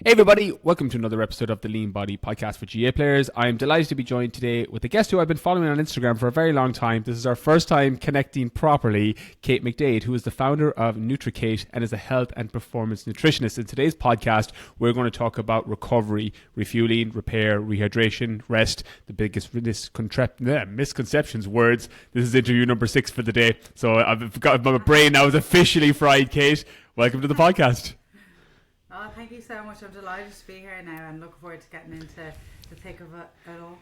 Hey everybody, welcome to another episode of the Lean Body podcast for GA players. I'm delighted to be joined today with a guest who I've been following on Instagram for a very long time. This is our first time connecting properly, Kate McDade, who is the founder of NutriKate and is a health and performance nutritionist. In today's podcast, we're going to talk about recovery, refueling, repair, rehydration, rest, the biggest misconceptions words. This is interview number 6 for the day. So I've got my brain now is officially fried, Kate. Welcome to the podcast. Oh, thank you so much. I'm delighted to be here now and looking forward to getting into the thick of it all.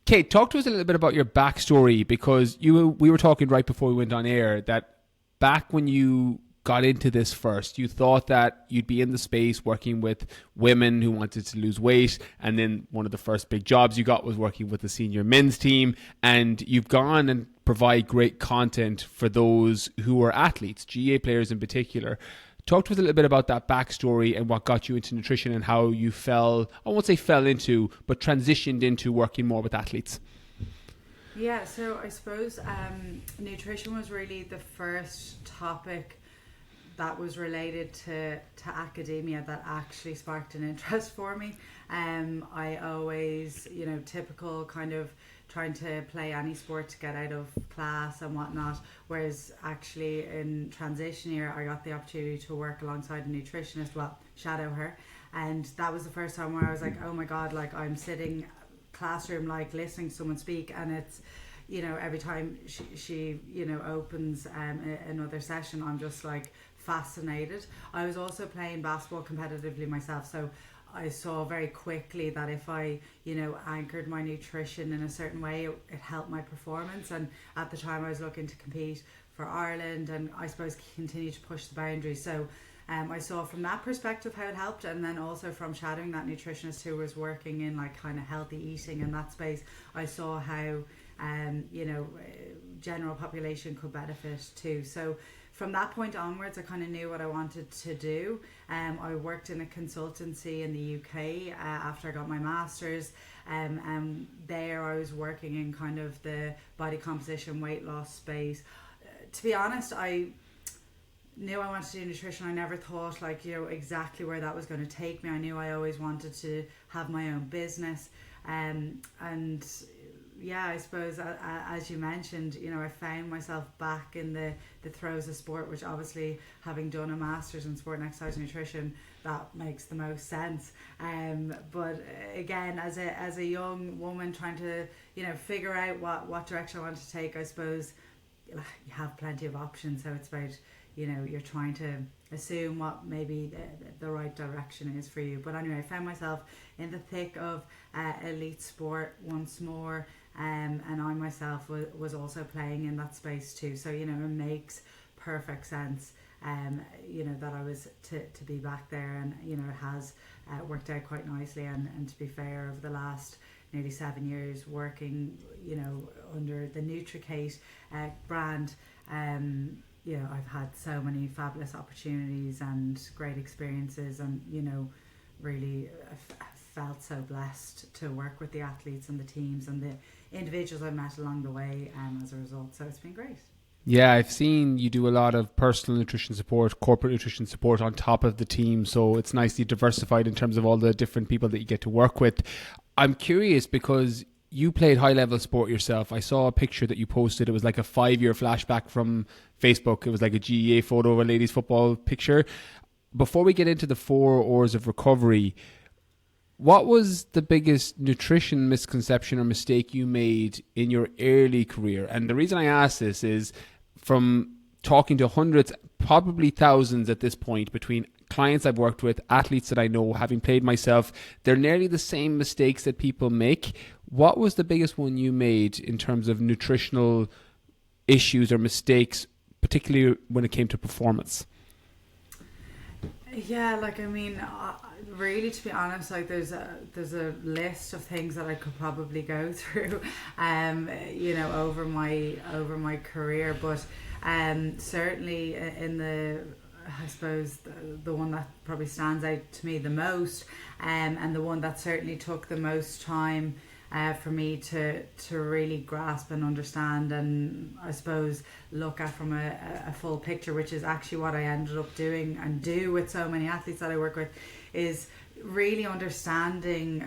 Kate, talk to us a little bit about your backstory, because we were talking right before we went on air that back when you got into this first, you thought that you'd be in the space working with women who wanted to lose weight, and then one of the first big jobs you got was working with the senior men's team, and you've gone and provide great content for those who are athletes, GA players in particular. Talk to us a little bit about that backstory and what got you into nutrition and how you I won't say fell into, but transitioned into working more with athletes. Yeah, so I suppose nutrition was really the first topic that was related to academia that actually sparked an interest for me. I always, typical kind of trying to play any sport to get out of class and whatnot, whereas actually in transition year I got the opportunity to work alongside a nutritionist, shadow her, and that was the first time where I was like, oh my god, like I'm sitting classroom like listening to someone speak, and it's every time she opens another session, I'm just like fascinated. I was also playing basketball competitively myself, so I saw very quickly that if I, anchored my nutrition in a certain way, it helped my performance. And at the time I was looking to compete for Ireland and I suppose continue to push the boundaries. So I saw from that perspective how it helped, and then also from shadowing that nutritionist who was working in like kind of healthy eating in that space, I saw how, general population could benefit too. So from that point onwards, I kind of knew what I wanted to do. I worked in a consultancy in the UK after I got my master's. And there I was working in kind of the body composition, weight loss space. To be honest, I knew I wanted to do nutrition. I never thought exactly where that was going to take me. I knew I always wanted to have my own business. And yeah, I suppose as you mentioned, I found myself back in the throes of sport, which obviously having done a master's in sport and exercise nutrition, that makes the most sense. But again, as a young woman trying to figure out what direction I want to take, I suppose you have plenty of options. So it's about you're trying to assume what maybe the right direction is for you. But anyway, I found myself in the thick of elite sport once more. And I myself was also playing in that space too. So, it makes perfect sense, that I was to be back there, and, it has worked out quite nicely. And to be fair, over the last nearly 7 years working, under the NutriKate brand, I've had so many fabulous opportunities and great experiences, and, really felt so blessed to work with the athletes and the teams and the individuals I met along the way as a result. So it's been great. Yeah, I've seen you do a lot of personal nutrition support, corporate nutrition support on top of the team. So it's nicely diversified in terms of all the different people that you get to work with. I'm curious because you played high level sport yourself. I saw a picture that you posted. It was like a 5-year flashback from Facebook. It was like a GEA photo of a ladies football picture. Before we get into the 4 R's of recovery, what was the biggest nutrition misconception or mistake you made in your early career? And the reason I ask this is from talking to hundreds, probably thousands at this point, between clients I've worked with, athletes that I know, having played myself, they're nearly the same mistakes that people make. What was the biggest one you made in terms of nutritional issues or mistakes, particularly when it came to performance? Yeah, really, to be honest, there's a list of things that I could probably go through, over my career, but certainly in I suppose the one that probably stands out to me the most, and the one that certainly took the most time for me to really grasp and understand, and I suppose look at from a full picture, which is actually what I ended up doing and do with so many athletes that I work with, is really understanding,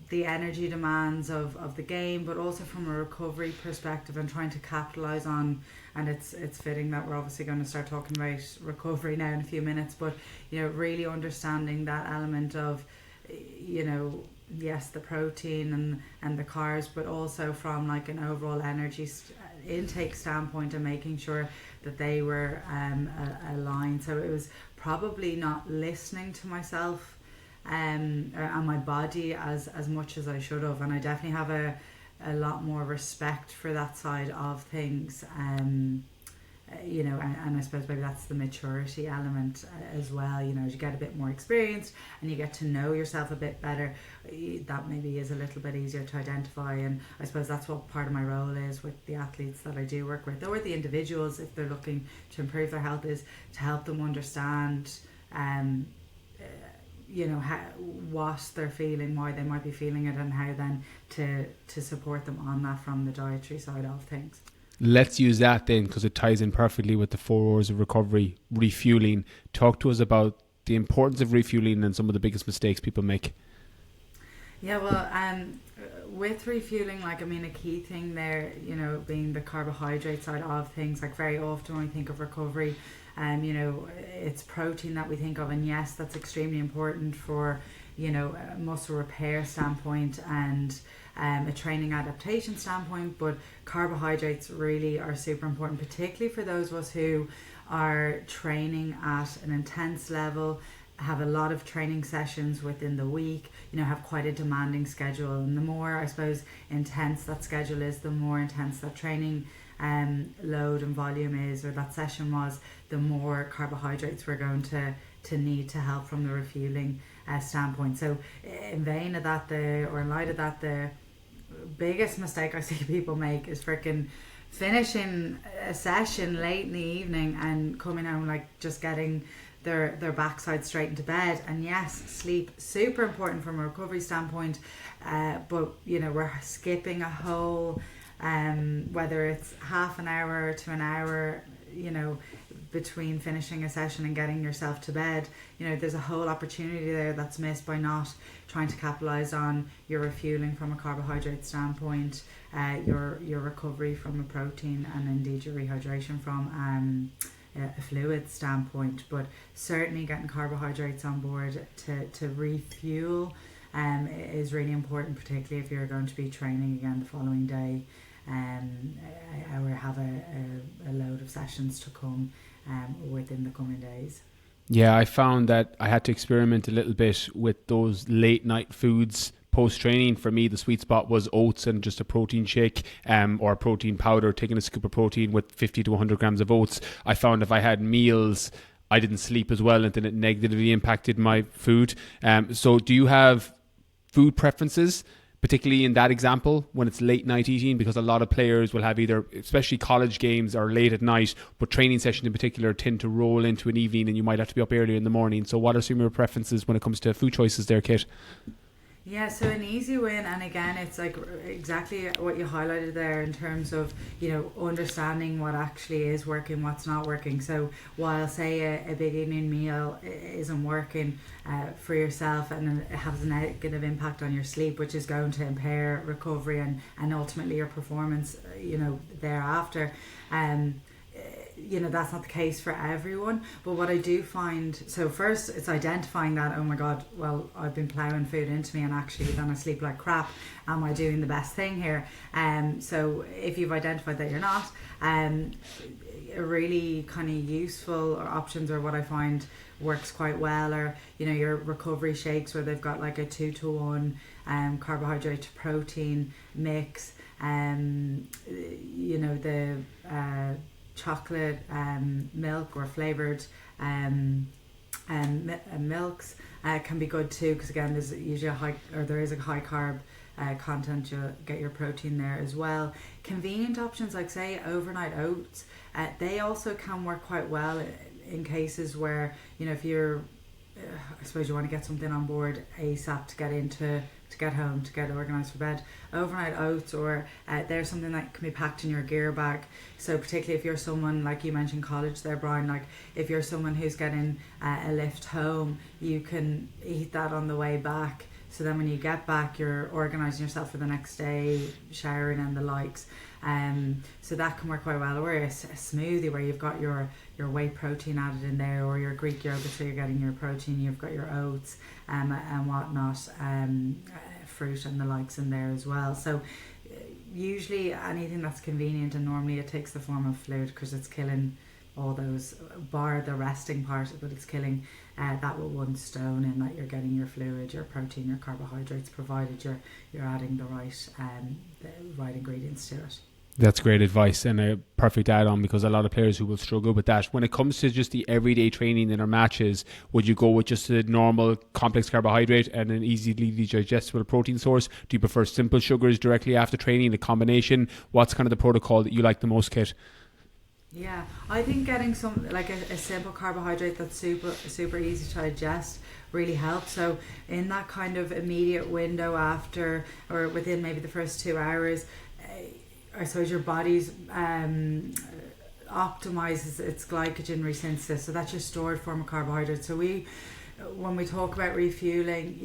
the energy demands of the game, but also from a recovery perspective and trying to capitalize on. And it's fitting that we're obviously going to start talking about recovery now in a few minutes, but really understanding that element of yes, the protein and the carbs, but also from like an overall energy intake standpoint, and making sure that they were aligned. So it was probably not listening to myself and my body as much as I should have, and I definitely have a lot more respect for that side of things, and I suppose maybe that's the maturity element as well. As you get a bit more experienced and you get to know yourself a bit better, that maybe is a little bit easier to identify. And I suppose that's what part of my role is with the athletes that I do work with, or the individuals, if they're looking to improve their health, is to help them understand what they're feeling, why they might be feeling it, and how then to support them on that from the dietary side of things. Let's use that then, because it ties in perfectly with the 4 hours of recovery, refueling. Talk to us about the importance of refueling and some of the biggest mistakes people make. Yeah, well, with refueling, a key thing there, being the carbohydrate side of things. Like, very often when we think of recovery, it's protein that we think of, and yes, that's extremely important for a muscle repair standpoint and a training adaptation standpoint, but carbohydrates really are super important, particularly for those of us who are training at an intense level, have a lot of training sessions within the week, have quite a demanding schedule. And the more, I suppose, intense that schedule is, the more intense that training load and volume is, or that session was, the more carbohydrates we're going to need to help from the refueling standpoint. So in light of that, the biggest mistake I see people make is freaking finishing a session late in the evening and coming home like just getting their backside straight into bed. And yes, sleep super important from a recovery standpoint, but we're skipping a whole whether it's half an hour to an hour between finishing a session and getting yourself to bed. There's a whole opportunity there that's missed by not trying to capitalize on your refueling from a carbohydrate standpoint, your recovery from a protein, and indeed your rehydration from a fluid standpoint. But certainly getting carbohydrates on board to refuel is really important, particularly if you're going to be training again the following day, or have a load of sessions to come within the coming days. Yeah, I found that I had to experiment a little bit with those late night foods post-training. For me, the sweet spot was oats and just a protein shake, or a protein powder, taking a scoop of protein with 50 to 100 grams of oats. I found if I had meals, I didn't sleep as well, and then it negatively impacted my food. So do you have food preferences, particularly in that example when it's late night eating? Because a lot of players will have either, especially college games, are late at night, but training sessions in particular tend to roll into an evening and you might have to be up earlier in the morning. So what are some of your preferences when it comes to food choices there, Kit? Yeah, so an easy win, and again, it's like exactly what you highlighted there in terms of, understanding what actually is working, what's not working. So while, say, a big evening meal isn't working for yourself, and it has a negative impact on your sleep, which is going to impair recovery and ultimately your performance, thereafter. That's not the case for everyone, but what I do find, so first it's identifying that, oh my god, well, I've been ploughing food into me and actually then I sleep like crap. Am I doing the best thing here? So if you've identified that you're not, a really kind of useful options, or what I find works quite well, are your recovery shakes where they've got like a 2-to-1 carbohydrate to protein mix, the chocolate milk or flavoured milks can be good too, because again there's usually there is a high carb content. You'll get your protein there as well. Convenient options like, say, overnight oats, they also can work quite well in cases where if you're I suppose you want to get something on board ASAP to get home, to get organised for bed. Overnight oats, or there's something that can be packed in your gear bag. So particularly if you're someone, like you mentioned college there, Brian, like if you're someone who's getting a lift home, you can eat that on the way back. So then when you get back, you're organising yourself for the next day, showering and the likes. So that can work quite well. Or a smoothie where you've got your whey protein added in there, or your Greek yogurt, so you're getting your protein, you've got your oats and whatnot, fruit and the likes in there as well. So usually anything that's convenient, and normally it takes the form of fluid because it's killing all those, bar the resting part, but it's killing that with one stone, in that you're getting your fluid, your protein, your carbohydrates, provided you're adding the right ingredients to it. That's great advice and a perfect add-on, because a lot of players who will struggle with that. When it comes to just the everyday training in our matches, would you go with just a normal complex carbohydrate and an easily digestible protein source? Do you prefer simple sugars directly after training, a combination? What's kind of the protocol that you like the most, Kit? Yeah, I think getting some, like a simple carbohydrate that's super easy to digest really helps. So in that kind of immediate window after, or within maybe the first 2 hours, I suppose your body's optimizes its glycogen resynthesis, so that's your stored form of carbohydrate. So when we talk about refueling,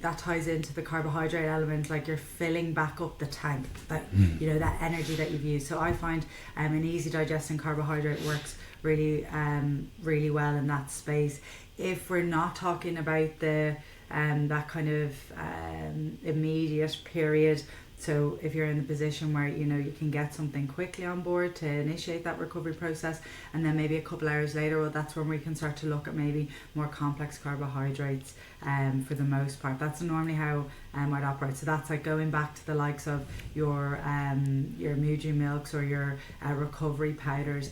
that ties into the carbohydrate element, like you're filling back up the tank, that that energy that you've used. So I find an easy digesting carbohydrate works really really well in that space. If we're not talking about the that kind of immediate period, so if you're in the position where you can get something quickly on board to initiate that recovery process, and then maybe a couple hours later, well, that's when we can start to look at maybe more complex carbohydrates. For the most part, that's normally how I'd operate. So that's like going back to the likes of your Muju milks or your recovery powders.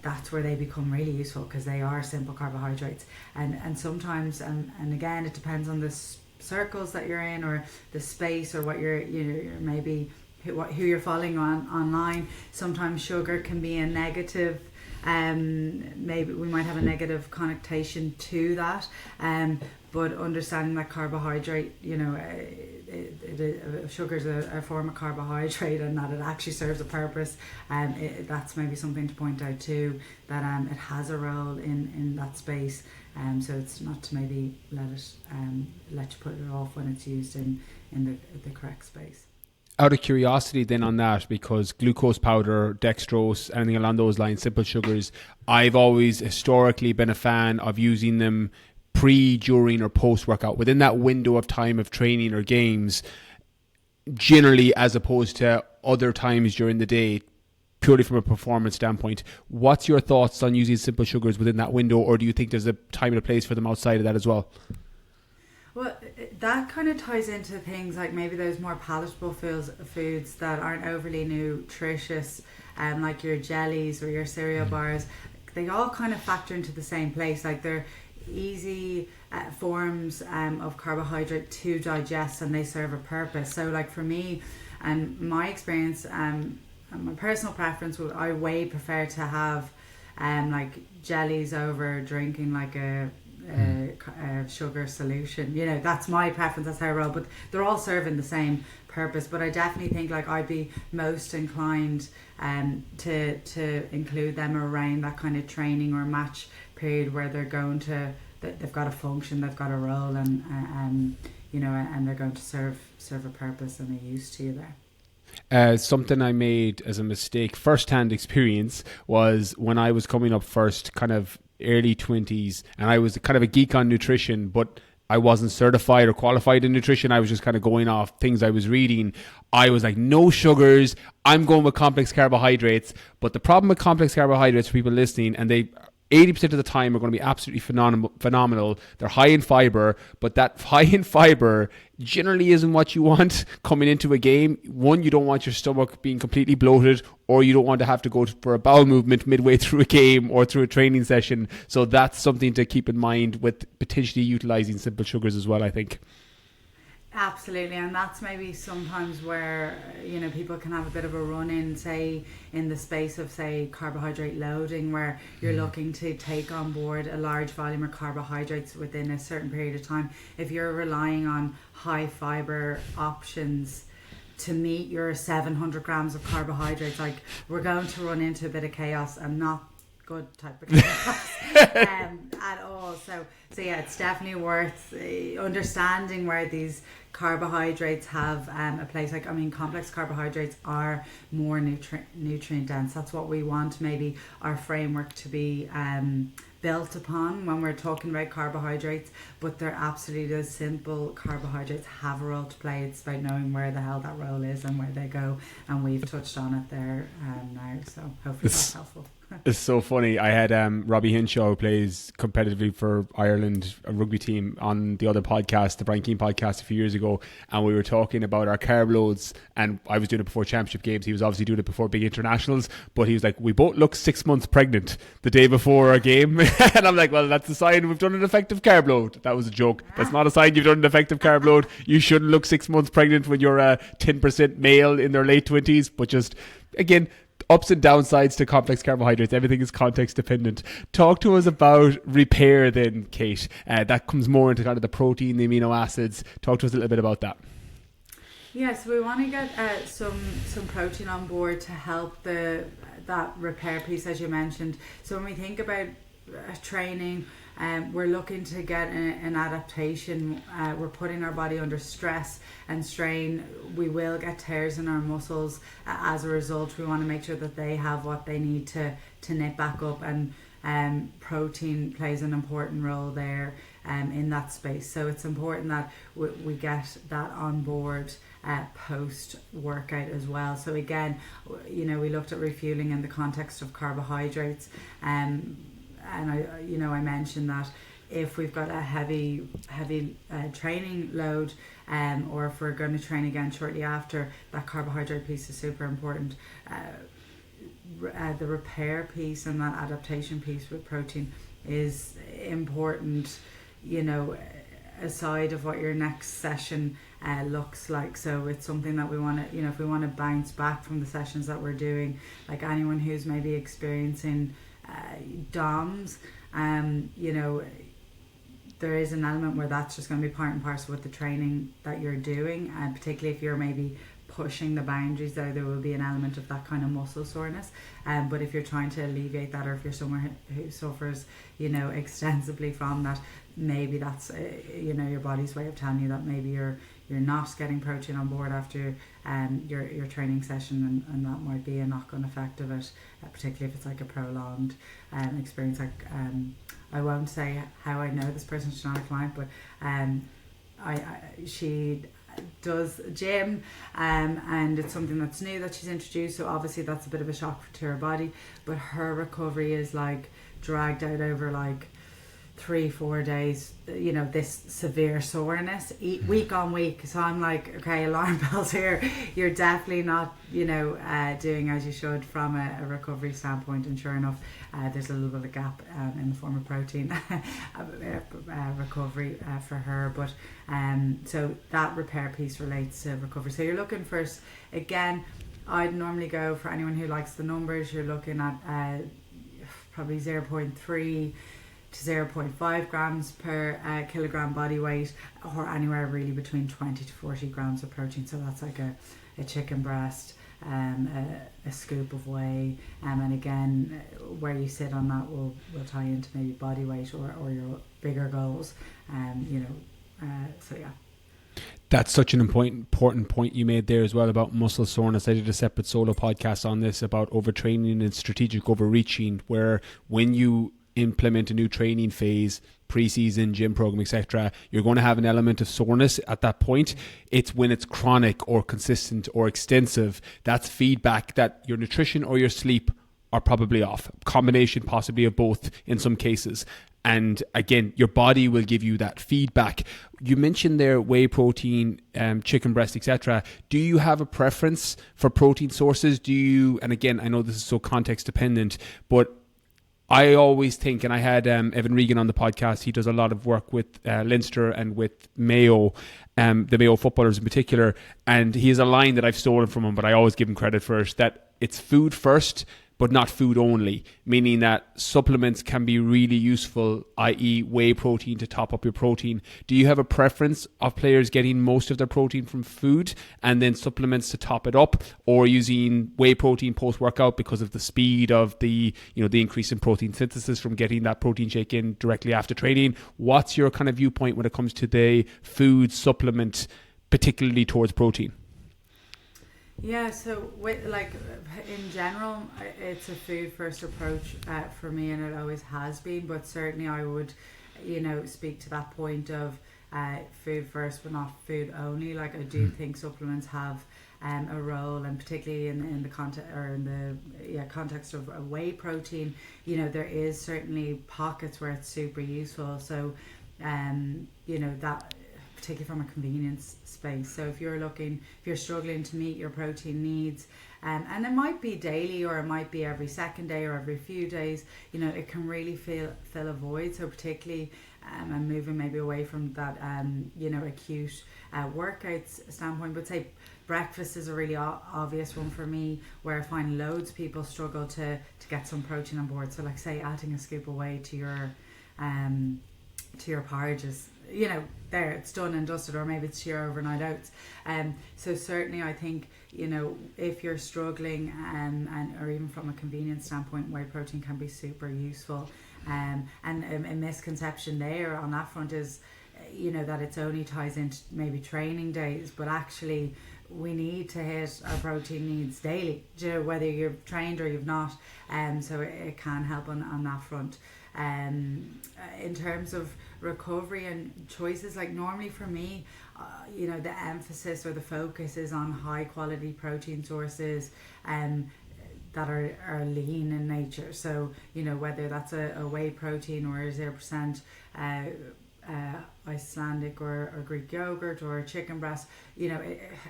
That's where they become really useful, because they are simple carbohydrates, and sometimes and again, it depends on this circles that you're in, or the space, or what you're maybe who you're following online. Sometimes sugar can be a negative, maybe we might have a negative connotation to that, but understanding that carbohydrate, sugar is a form of carbohydrate, and that it actually serves a purpose. That's maybe something to point out too, that it has a role in that space. So it's not to maybe let you put it off when it's used in the correct space. Out of curiosity then on that, because glucose powder, dextrose, anything along those lines, simple sugars, I've always historically been a fan of using them pre, during or post workout, within that window of time of training or games, generally, as opposed to other times during the day, purely from a performance standpoint. What's your thoughts on using simple sugars within that window, or do you think there's a time and a place for them outside of that as well? Well, that kind of ties into things like maybe those more palatable foods that aren't overly nutritious, like your jellies or your cereal bars. They all kind of factor into the same place. Like they're easy forms of carbohydrate to digest, and they serve a purpose. So like for me and my experience, my personal preference, I way prefer to have like jellies over drinking like a sugar solution. That's my preference, that's how I roll, but they're all serving the same purpose. But I definitely think like I'd be most inclined to include them around that kind of training or match period, where they've got a function, they've got a role, and and they're going to serve a purpose and a use to you there. Something I made as a mistake, first-hand experience, was when I was coming up first, kind of early 20s, and I was kind of a geek on nutrition, but I wasn't certified or qualified in nutrition. I was just kind of going off things I was reading. I was like, no sugars, I'm going with complex carbohydrates. But the problem with complex carbohydrates, for people listening, and they 80% of the time are going to be absolutely phenomenal. They're high in fiber, but that high in fiber generally isn't what you want coming into a game. One, you don't want your stomach being completely bloated, or you don't want to have to go for a bowel movement midway through a game or through a training session. So that's something to keep in mind with potentially utilizing simple sugars as well, I think. Absolutely, and that's maybe sometimes where people can have a bit of a run in, say, in the space of, say, carbohydrate loading, where you're looking to take on board a large volume of carbohydrates within a certain period of time. If you're relying on high fiber options to meet your 700 grams of carbohydrates, like, we're going to run into a bit of chaos, and not good type of chaos at all. So yeah, it's definitely worth understanding where these carbohydrates have a place. Like, I mean, complex carbohydrates are more nutrient dense. That's what we want maybe our framework to be built upon when we're talking about carbohydrates. But they're absolutely, those simple carbohydrates have a role to play. It's about knowing where the hell that role is and where they go, and we've touched on it there now, so hopefully that's helpful. It's so funny. I had Robbie Hinshaw, who plays competitively for Ireland, a rugby team, on the other podcast, the Brian Keane podcast, a few years ago, and we were talking about our carb loads, and I was doing it before championship games. He was obviously doing it before big internationals, but he was like, we both look 6 months pregnant the day before our game. And I'm like, well, that's a sign we've done an effective carb load. That was a joke. That's not a sign you've done an effective carb load. You shouldn't look 6 months pregnant when you're a 10% male in their late 20s, but just, again, ups and downsides to complex carbohydrates. Everything is context dependent. Talk to us about repair then, Kate. That comes more into kind of the protein, the amino acids. Talk to us a little bit about that. Yes, we want to get some protein on board to help that repair piece, as you mentioned. So when we think about training, we're looking to get an adaptation. We're putting our body under stress and strain. We will get tears in our muscles as a result. We want to make sure that they have what they need to knit back up, and protein plays an important role there in that space. So it's important that we get that on board post workout as well. So again, we looked at refueling in the context of carbohydrates, and I mentioned that if we've got a heavy training load, or if we're going to train again shortly after, that carbohydrate piece is super important. The repair piece and that adaptation piece with protein is important, aside of what your next session looks like. So it's something that we want to, if we want to bounce back from the sessions that we're doing, like anyone who's maybe experiencing DOMs, there is an element where that's just going to be part and parcel with the training that you're doing, and particularly if you're maybe pushing the boundaries, there will be an element of that kind of muscle soreness. But if you're trying to alleviate that, or if you're someone who suffers, extensively from that, maybe that's your body's way of telling you that maybe you're not getting protein on board after your training session, and that might be a knock-on effect of it, particularly if it's like a prolonged experience. Like, I won't say how I know this person, she's not a client, but she does gym, and it's something that's new that she's introduced, so obviously that's a bit of a shock to her body, but her recovery is like dragged out over like 3-4 days, this severe soreness week on week. So I'm like, okay, alarm bells here. You're definitely not doing as you should from a recovery standpoint. And sure enough, there's a little bit of a gap in the form of protein recovery for her. But so that repair piece relates to recovery. So you're looking first, again, I'd normally go, for anyone who likes the numbers, you're looking at probably 0.3 to 0.5 grams per kilogram body weight, or anywhere really between 20 to 40 grams of protein. So that's like a chicken breast, a scoop of whey, and again, where you sit on that will tie into maybe body weight or your bigger goals. So yeah. That's such an important point you made there as well about muscle soreness. I did a separate solo podcast on this about overtraining and strategic overreaching, where when you implement a new training phase, pre-season, gym program, etc., you're going to have an element of soreness at that point. It's when it's chronic or consistent or extensive, that's feedback that your nutrition or your sleep are probably off. Combination possibly of both in some cases. And again, your body will give you that feedback. You mentioned there whey protein, chicken breast, etc. Do you have a preference for protein sources? And again, I know this is so context dependent, but I always think, and I had Evan Regan on the podcast, he does a lot of work with Leinster and with Mayo, the Mayo footballers in particular, and he has a line that I've stolen from him, but I always give him credit for it, that it's food first, but not food only, meaning that supplements can be really useful, i.e. whey protein to top up your protein. Do you have a preference of players getting most of their protein from food and then supplements to top it up, or using whey protein post-workout because of the speed of the increase in protein synthesis from getting that protein shake in directly after training? What's your kind of viewpoint when it comes to the food supplement, particularly towards protein? Yeah, so in general, it's a food first approach for me, and it always has been. But certainly, I would, speak to that point of food first, but not food only. Like, I do think supplements have a role, and particularly in the context or in the context of whey protein, there is certainly pockets where it's super useful. So, that, particularly from a convenience space. So if you're struggling to meet your protein needs, and it might be daily, or it might be every second day, or every few days, it can really fill a void. So particularly, I'm moving maybe away from that, acute workouts standpoint, but say breakfast is a really obvious one for me, where I find loads of people struggle to get some protein on board. So like, say, adding a scoop of whey to your porridges, there, it's done and dusted, or maybe it's to your overnight oats. So certainly, I think, if you're struggling, and or even from a convenience standpoint, whey protein can be super useful. And a misconception there on that front is, that it's only ties into maybe training days, but actually we need to hit our protein needs daily, whether you've trained or you've not. So it can help on that front. In terms of recovery and choices, like normally for me, the emphasis or the focus is on high quality protein sources that are lean in nature. So whether that's a whey protein or a 0% Icelandic or Greek yogurt or chicken breast,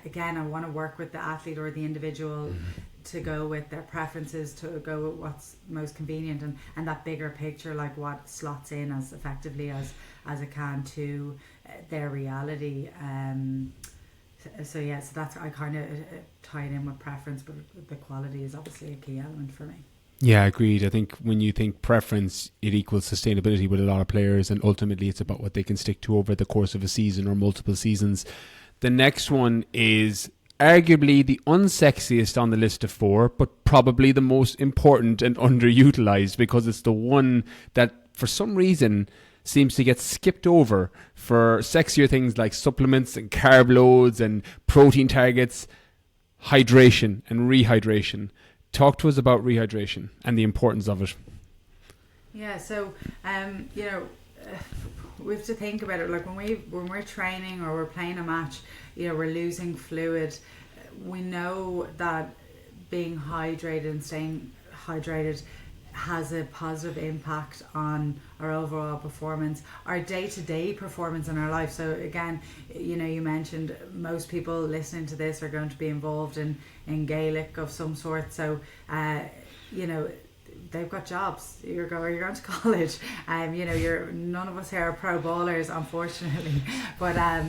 again, I want to work with the athlete or the individual to go with their preferences, to go with what's most convenient, and that bigger picture, like what slots in as effectively as it can to their reality. So that's, I kind of tie it in with preference, but the quality is obviously a key element for me. Yeah, agreed. I think when you think preference, it equals sustainability with a lot of players, and ultimately it's about what they can stick to over the course of a season or multiple seasons. The next one is arguably the unsexiest on the list of 4, but probably the most important and underutilized, because it's the one that for some reason seems to get skipped over for sexier things like supplements and carb loads and protein targets: hydration and rehydration. Talk to us about rehydration and the importance of it. Yeah, so we have to think about it. Like when we're training or we're playing a match, we're losing fluid. We know that being hydrated and staying hydrated has a positive impact on our overall performance, our day-to-day performance in our life. So again, you mentioned most people listening to this are going to be involved in Gaelic of some sort. So they've got jobs. You're going to college. None of us here are pro bowlers, unfortunately. But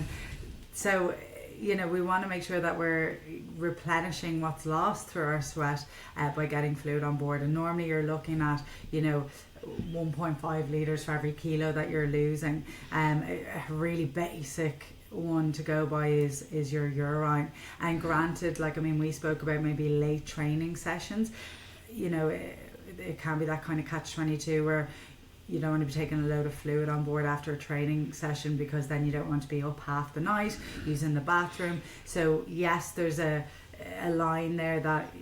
so we want to make sure that we're replenishing what's lost through our sweat by getting fluid on board. And normally you're looking at 1.5 litres for every kilo that you're losing. A really basic one to go by is your urine. And granted, we spoke about maybe late training sessions. It can be that kind of catch-22 where you don't want to be taking a load of fluid on board after a training session, because then you don't want to be up half the night using the bathroom. So yes, there's a line there that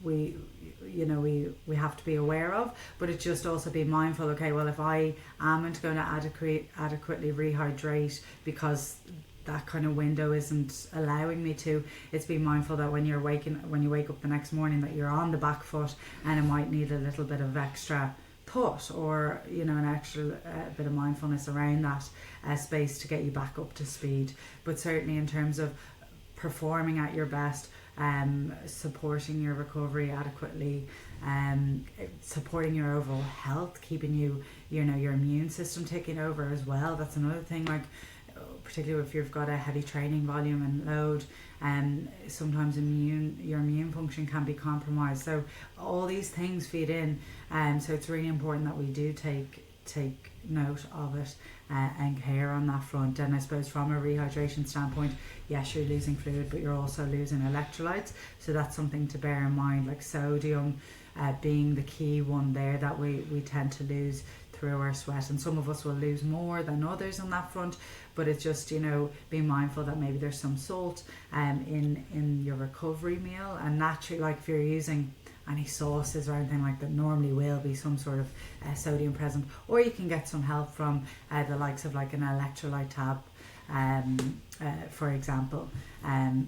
we have to be aware of, but it's just also be mindful. Okay, well, if I am going to adequately rehydrate because that kind of window isn't allowing me to, it's being mindful that when you wake up the next morning, that you're on the back foot, and it might need a little bit of extra put, or an extra bit of mindfulness around that space to get you back up to speed. But certainly in terms of performing at your best, supporting your recovery adequately, supporting your overall health, keeping your immune system ticking over as well. That's another thing, like particularly if you've got a heavy training volume and load, sometimes your immune function can be compromised. So all these things feed in, so it's really important that we do take note of it and care on that front. And I suppose from a rehydration standpoint, yes, you're losing fluid, but you're also losing electrolytes, so that's something to bear in mind, like sodium being the key one there that we tend to lose through our sweat, and some of us will lose more than others on that front. But it's just, being mindful that maybe there's some salt in your recovery meal, and naturally, like if you're using any sauces or anything like that, normally will be some sort of sodium present, or you can get some help from the likes of like an electrolyte tab, for example.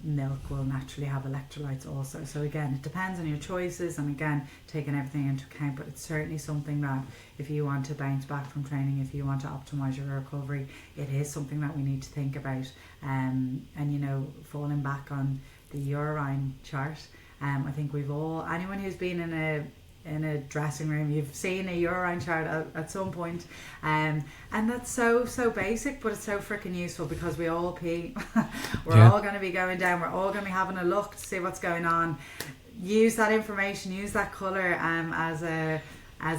Milk will naturally have electrolytes also. So again, it depends on your choices, and again, taking everything into account. But it's certainly something that if you want to bounce back from training, if you want to optimize your recovery, it is something that we need to think about. And falling back on the urine chart, I think we've all, anyone who's been in a dressing room, you've seen a urine chart at some point, and that's so basic, but it's so freaking useful, because we all pee. We're all going to be going down, we're all going to be having a look to see what's going on. Use that information, use that colour as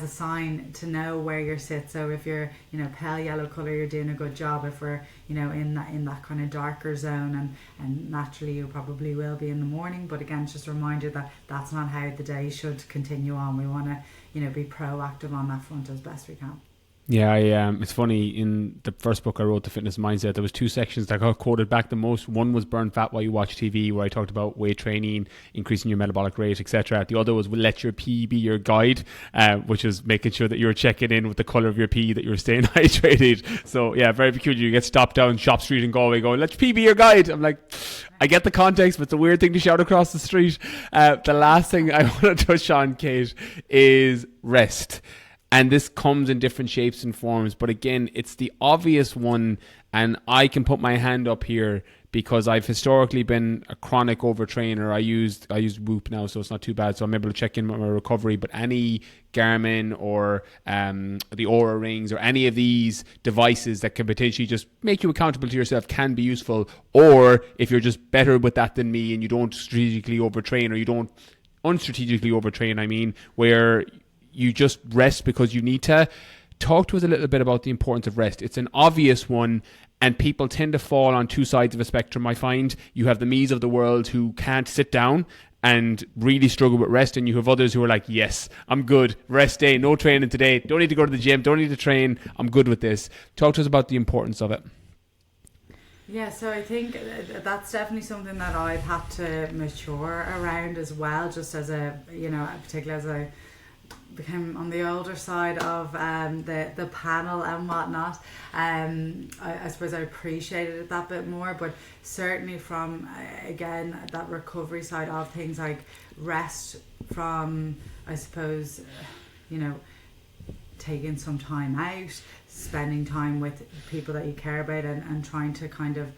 a sign to know where you're sit. So if you're pale yellow colour, you're doing a good job. If we're in that kind of darker zone, and naturally you probably will be in the morning, but again, it's just a reminder that that's not how the day should continue on. We want to be proactive on that front as best we can. Yeah, it's funny, in the first book I wrote, The Fitness Mindset, there was two sections that got quoted back the most. One was Burn Fat While You Watch TV, where I talked about weight training, increasing your metabolic rate, etc. The other was Let Your Pee Be Your Guide, which is making sure that you're checking in with the colour of your pee, that you're staying hydrated. So yeah, very peculiar. You get stopped down Shop Street in Galway going, let your pee be your guide. I'm like, I get the context, but it's a weird thing to shout across the street. The last thing I want to touch on, Kate, is rest. And this comes in different shapes and forms. But again, it's the obvious one. And I can put my hand up here because I've historically been a chronic overtrainer. I use Whoop now, so it's not too bad. So I'm able to check in with my recovery. But any Garmin or the Oura rings or any of these devices that can potentially just make you accountable to yourself can be useful. Or if you're just better with that than me and you don't strategically overtrain, or you don't unstrategically overtrain, I mean, where you just rest because you need to. Talk to us a little bit about the importance of rest. It's an obvious one, and people tend to fall on two sides of a spectrum, I find. You have the me's of the world who can't sit down and really struggle with rest, and you have others who are like, yes, I'm good, rest day, no training today, don't need to go to the gym, don't need to train, I'm good with this. Talk to us about the importance of it. Yeah, so I think that's definitely something that I've had to mature around as well, just as particularly as I became on the older side of the panel and whatnot. I suppose I appreciated it that bit more, but certainly from again that recovery side of things, like rest from, I suppose, taking some time out, spending time with people that you care about, and trying to kind of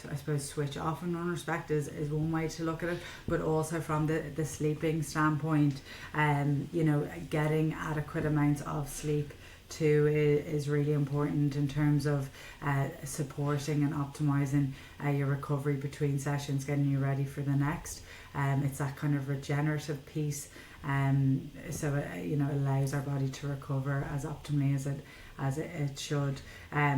I suppose switch off in one respect is one way to look at it, but also from the sleeping standpoint, getting adequate amounts of sleep too is really important in terms of supporting and optimizing your recovery between sessions, getting you ready for the next. It's that kind of regenerative piece, so it allows our body to recover as optimally as it should.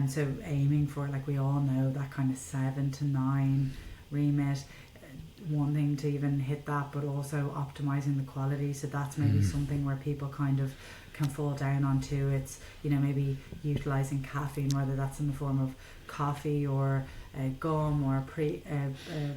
So aiming for, like we all know, that kind of 7 to 9 remit, one thing to even hit that, but also optimizing the quality. So that's maybe something where people kind of can fall down onto. It's maybe utilizing caffeine, whether that's in the form of coffee or gum or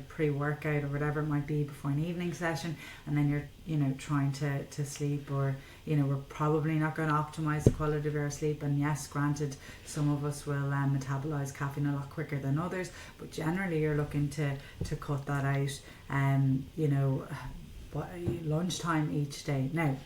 pre-workout or whatever it might be before an evening session, and then you're trying to sleep, or we're probably not going to optimize the quality of our sleep. And yes, granted, some of us will metabolize caffeine a lot quicker than others, but generally you're looking to cut that out, lunchtime each day. Now,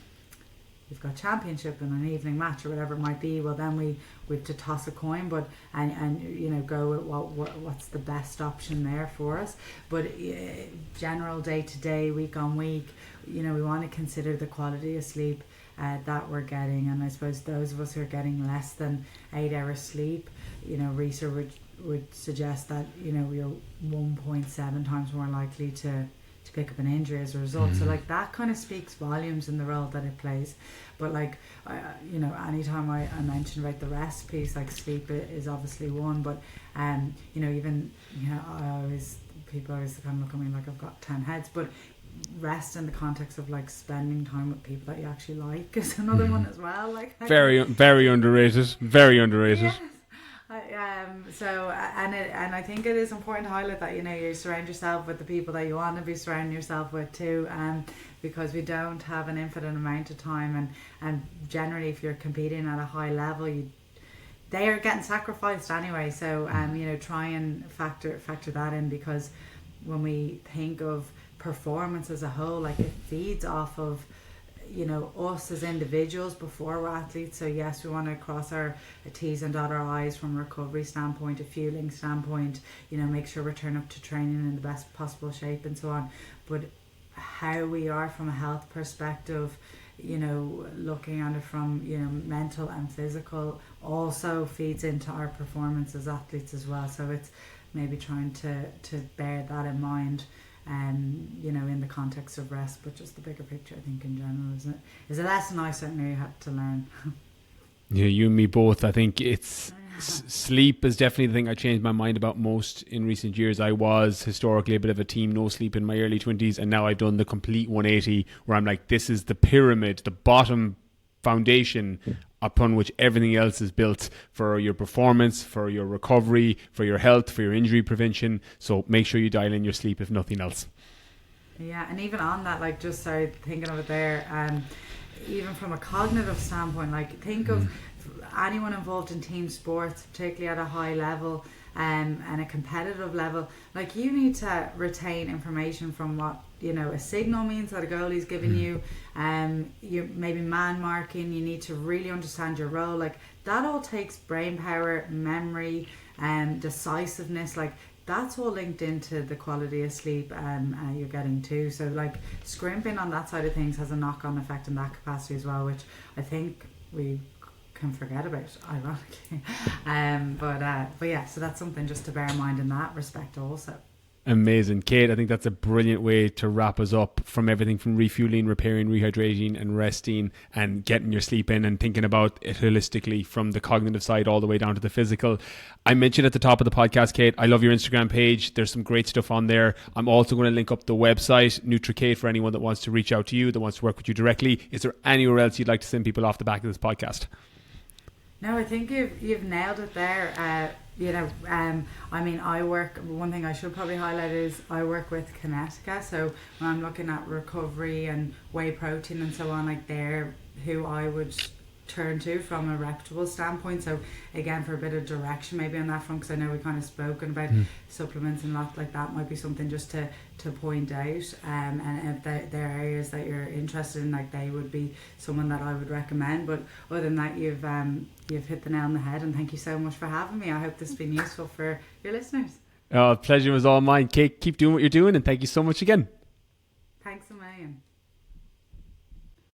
you've got championship and an evening match or whatever it might be, well then we have to toss a coin, but and you know, go with what's the best option there for us. But general day to day, week on week, you know, we want to consider the quality of sleep that we're getting, and I suppose those of us who are getting less than 8 hours sleep, you know, research would suggest that, you know, we are 1.7 times more likely to pick up an injury as a result. So like that kind of speaks volumes in the role that it plays. But like you know, anytime I mention about the rest piece, like sleep is obviously one, but you know, even, you know, people always kind of look at me like I've got 10 heads, but rest in the context of like spending time with people that you actually like is another one as well. Like very underrated, very underrated. Yeah. So and I think it is important to highlight that, you know, you surround yourself with the people that you want to be surrounding yourself with too, because we don't have an infinite amount of time, and generally if you're competing at a high level, they are getting sacrificed anyway. So you know, try and factor that in, because when we think of performance as a whole, like it feeds off of, you know, us as individuals before we're athletes. So yes, we want to cross our T's and dot our I's from a recovery standpoint, a fueling standpoint, you know, make sure we turn up to training in the best possible shape and so on. But how we are from a health perspective, you know, looking at it from, you know, mental and physical, also feeds into our performance as athletes as well. So it's maybe trying to bear that in mind, you know, in the context of rest, but just the bigger picture, I think, in general, is a lesson I certainly had to learn. Yeah, you and me both. I think it's sleep is definitely the thing I changed my mind about most in recent years. I was historically a bit of a team no sleep in my early 20s, and now I've done the complete 180 where I'm like, this is the pyramid, the bottom foundation upon which everything else is built for your performance, for your recovery, for your health, for your injury prevention. So make sure you dial in your sleep if nothing else. Yeah, and even on that, like, just sorry, thinking of it there, even from a cognitive standpoint, like think of anyone involved in team sports, particularly at a high level and a competitive level, like you need to retain information from what, you know, a signal means that a goalie's giving you, you maybe man marking, you need to really understand your role. Like that all takes brain power, memory, decisiveness. Like that's all linked into the quality of sleep you're getting too. So like scrimping on that side of things has a knock-on effect in that capacity as well, which I think we can forget about, ironically. But yeah, so that's something just to bear in mind in that respect also. Amazing. Kate, I think that's a brilliant way to wrap us up, from everything from refueling, repairing, rehydrating and resting and getting your sleep in, and thinking about it holistically from the cognitive side all the way down to the physical. I mentioned at the top of the podcast, Kate, I love your Instagram page. There's some great stuff on there. I'm also going to link up the website, NutriKate, for anyone that wants to reach out to you, that wants to work with you directly. Is there anywhere else you'd like to send people off the back of this podcast? No, I think you've nailed it there. You know, I mean, one thing I should probably highlight is I work with Kinetica. So when I'm looking at recovery and whey protein and so on, like they're who I would turn to from a reputable standpoint. So again, for a bit of direction maybe on that front, because I know we kind of spoken about supplements and lot like that, might be something just to point out, and if there are areas that you're interested in, like they would be someone that I would recommend. But other than that, you've hit the nail on the head, and thank you so much for having me. I hope this has been useful for your listeners. Pleasure was all mine. Kate, keep doing what you're doing, and thank you so much again. Thanks a million.